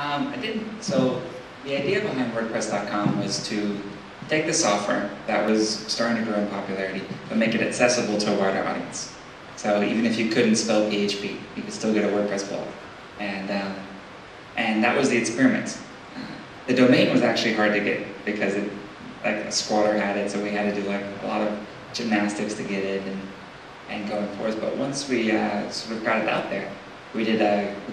I didn't. So the idea behind WordPress.com was to take the software that was starting to grow in popularity, but make it accessible to a wider audience. So even if you couldn't spell PHP, you could still get a WordPress blog. And that was the experiment. The domain was actually hard to get because like a squatter had it, so we had to do like a lot of gymnastics to get it and go and forth. But once we sort of got it out there, we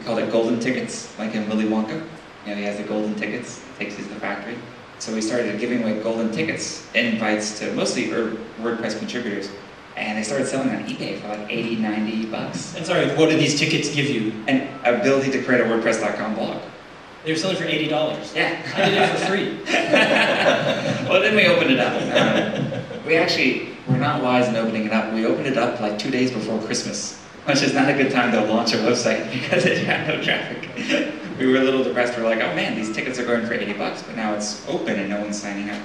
called it golden tickets, like in Willy Wonka. You know, he has the golden tickets, takes these to the factory. So we started giving away golden tickets, invites to mostly WordPress contributors. And they started selling on eBay for like 80, 90 bucks. And sorry, what do these tickets give you? An ability to create a WordPress.com blog. They were selling for $80. Yeah. I did it for free. Well, then we opened it up. We're not wise in opening it up. We opened it up like 2 days before Christmas, which is not a good time to launch a website because it had no traffic. We were a little depressed. We were like, oh man, these tickets are going for 80 bucks, but now it's open and no one's signing up.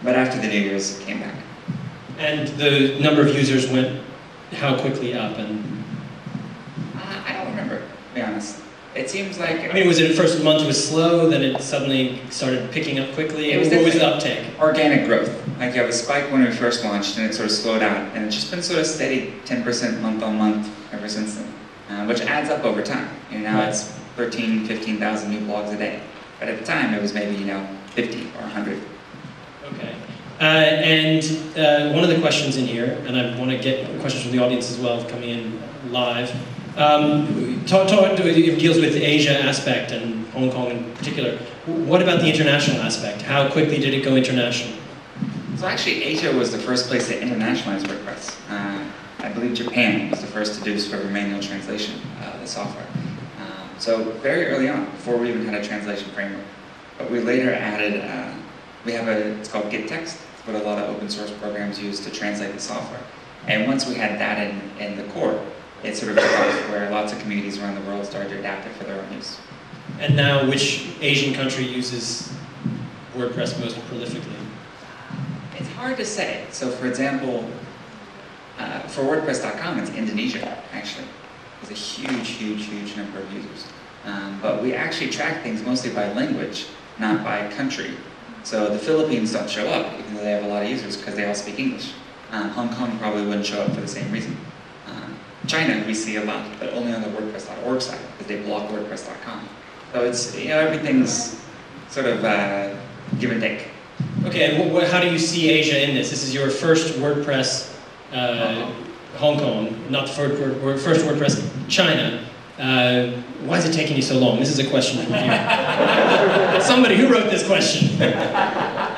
But after the New Year's, it came back. And the number of users went how quickly up? And I don't remember, to be honest. It seems like... I mean, was it the first month was slow, then it suddenly started picking up quickly? What was the uptake? Organic growth. Like you have a spike when we first launched and it sort of slowed down. And it's just been sort of steady, 10% month on month ever since then. Which adds up over time. You know, now it's 13, 15,000 new blogs a day. But at the time it was maybe, 50 or 100. Okay. One of the questions in here, and I want to get questions from the audience as well coming in live, it deals with the Asia aspect and Hong Kong in particular. What about the international aspect? How quickly did it go international? So actually Asia was the first place to internationalize WordPress. I believe Japan was the first to do sort of a manual translation of the software. So very early on, before we even had a translation framework. But we later added, it's called GitText. It's what a lot of open source programs use to translate the software. And once we had that in the core, it sort of took off where lots of communities around the world started to adapt it for their own use. And now, which Asian country uses WordPress most prolifically? It's hard to say. So for example, for WordPress.com, it's Indonesia, actually. There's a huge number of users. But we actually track things mostly by language, not by country. So the Philippines don't show up, even though they have a lot of users, because they all speak English. Hong Kong probably wouldn't show up for the same reason. China, we see a lot, but only on the WordPress.org side, because they block WordPress.com. So it's, everything's sort of give and take. Okay, and how do you see Asia in this? This is your first WordPress Hong Kong, not the first WordPress China. Why is it taking you so long? This is a question from you. Somebody who wrote this question. I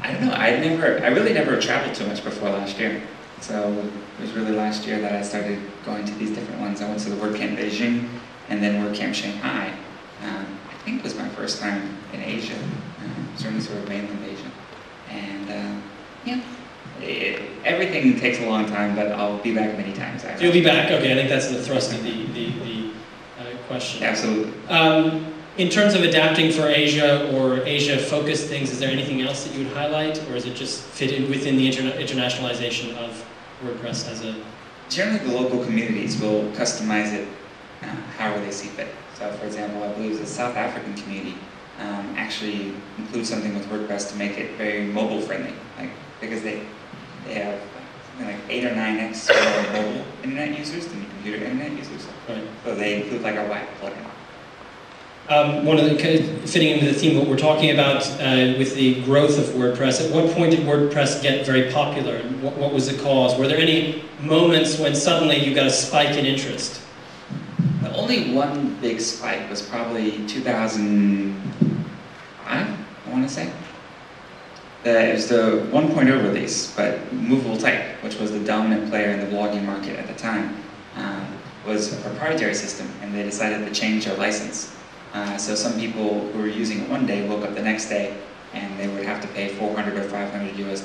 don't know. I really never traveled too much before last year. So it was really last year that I started going to these different ones. I went to the WordCamp Beijing and then WordCamp Shanghai. I think it was my first time in Asia, certainly sort of mainland Asia. And everything takes a long time, but I'll be back many times. So you'll be back? Okay, I think that's the thrust of the question. Absolutely. In terms of adapting for Asia or Asia-focused things, is there anything else that you would highlight, or is it just fit in within the internationalization of WordPress as a... Generally, the local communities will customize it however they see fit. So, for example, I believe the South African community actually includes something with WordPress to make it very mobile-friendly, because they have like 8 or 9x more mobile internet users than computer internet users. Right. So they include like a WAP plugin. Fitting into the theme of what we're talking about with the growth of WordPress, at what point did WordPress get very popular? And what was the cause? Were there any moments when suddenly you got a spike in interest? The only one big spike was probably 2005, I want to say. It was the 1.0 release, but movable type, which was the dominant player in the blogging market at the time, was a proprietary system, and they decided to change their license. So some people who were using it one day woke up the next day and they would have to pay $400 or $500 US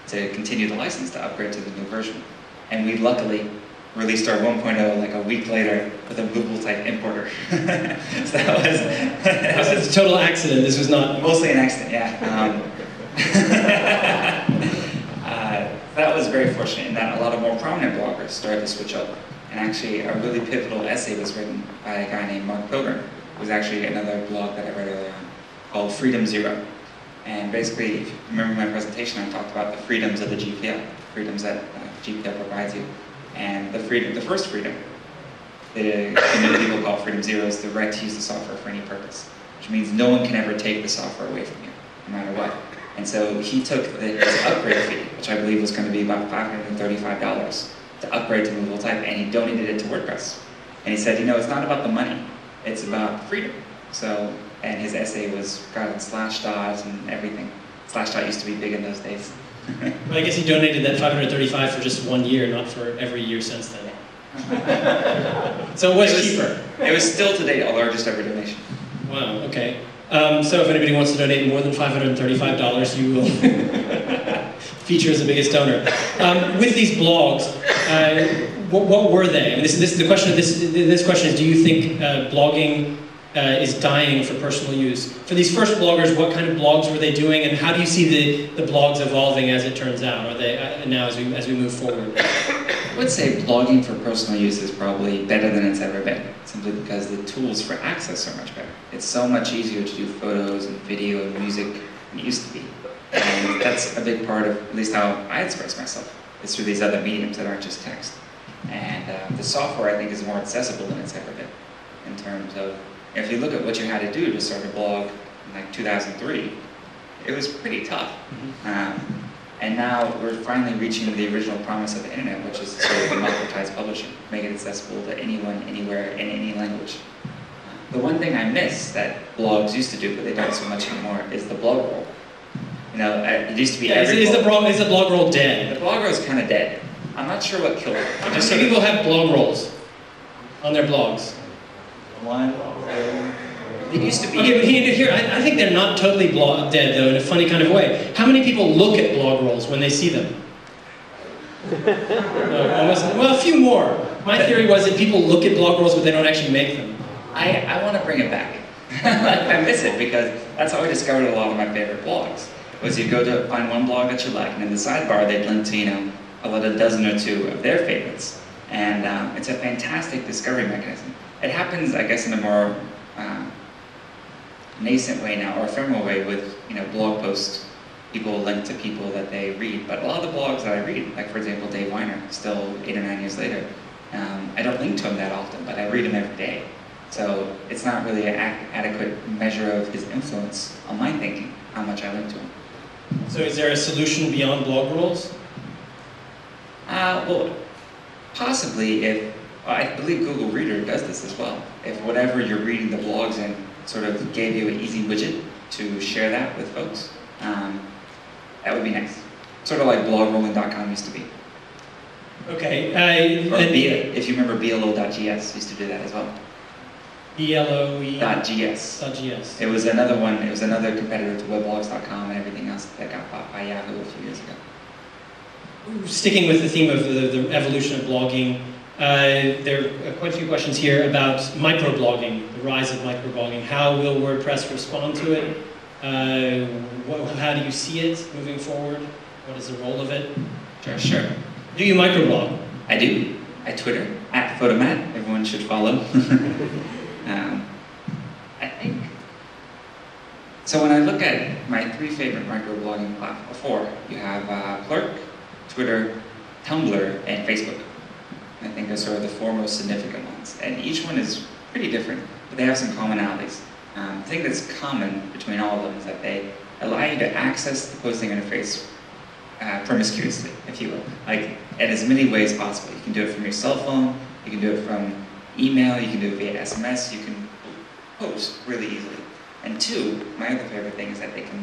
to continue the license to upgrade to the new version. And we luckily released our 1.0 like a week later with a movable type importer. So that was a total accident. This was not... Mostly an accident, yeah. That was very fortunate in that a lot of more prominent bloggers started to switch over. And actually, a really pivotal essay was written by a guy named Mark Pilgrim. It was actually another blog that I read earlier on, called Freedom Zero. And basically, if you remember my presentation, I talked about the freedoms of the GPL, freedoms that GPL provides you. And the first freedom, the new people call Freedom Zero, is the right to use the software for any purpose, which means no one can ever take the software away from you, no matter what. And so he took his upgrade fee, which I believe was going to be about $535 to upgrade to movable type, and he donated it to WordPress. And he said, you know, it's not about the money, it's about freedom. So, and his essay was got in Slashdot and everything. Slashdot used to be big in those days. Well, I guess he donated that $535 for just 1 year, not for every year since then. So it was cheaper. It was still to date our largest ever donation. Wow, okay. So if anybody wants to donate more than $535, you will feature as the biggest donor. With these blogs, what were they? I mean, this is the question. This question is: do you think blogging is dying for personal use? For these first bloggers, what kind of blogs were they doing, and how do you see the blogs evolving as it turns out? Are they now as we move forward? I would say blogging for personal use is probably better than it's ever been, simply because the tools for access are much better. It's so much easier to do photos and video and music than it used to be. And that's a big part of, at least how I express myself, is through these other mediums that aren't just text. And the software, I think, is more accessible than it's ever been, in terms of, if you look at what you had to do to start a blog in like 2003, it was pretty tough. And now we're finally reaching the original promise of the internet, which is to sort of democratize publishing, make it accessible to anyone, anywhere, in any language. The one thing I miss that blogs used to do, but they don't so much anymore, is the blog roll. You know, it used to be Is the blog roll dead? The blog roll is kind of dead. I'm not sure what killed it. Just so people have blog rolls on their blogs. One. It used to be. Okay, but here, I think they're not totally dead, though, in a funny kind of way. How many people look at blog rolls when they see them? Well, a few more. My theory was that people look at blog rolls, but they don't actually make them. I want to bring it back. I miss it, because that's how I discovered a lot of my favorite blogs. Was you go to find one blog that you like, and in the sidebar they'd link to, you know, a dozen or two of their favorites. And it's a fantastic discovery mechanism. It happens, I guess, in a more nascent way now, or ephemeral way, with, you know, blog posts. People link to people that they read, but a lot of the blogs that I read, like for example Dave Weiner, still 8 or 9 years later, I don't link to him that often, but I read him every day. So it's not really an adequate measure of his influence on my thinking, how much I link to him. So is there a solution beyond blog rolls? Well, possibly if, I believe Google Reader does this as well. If whatever you're reading the blogs in sort of gave you an easy widget to share that with folks, that would be nice. Sort of like blogrolling.com used to be. Okay. Or if you remember BLO.gs used to do that as well. BLOE? .gs. It was another one, it was another competitor to weblogs.com and everything else that got bought by Yahoo a few years ago. Sticking with the theme of the evolution of blogging, there are quite a few questions here about microblogging, the rise of microblogging. How will WordPress respond to it? How do you see it moving forward? What is the role of it? Sure. Do you microblog? I do. I Twitter, @Photomat. Everyone should follow. I think, so when I look at my 3 favorite microblogging platforms, 4, you have Plurk, Twitter, Tumblr, and Facebook. I think those are the 4 most significant ones. And each one is pretty different, but they have some commonalities. The thing that's common between all of them is that they allow you to access the posting interface promiscuously, if you will, like in as many ways possible. You can do it from your cell phone, you can do it from email, you can do it via SMS, you can post really easily. And 2, my other favorite thing is that they can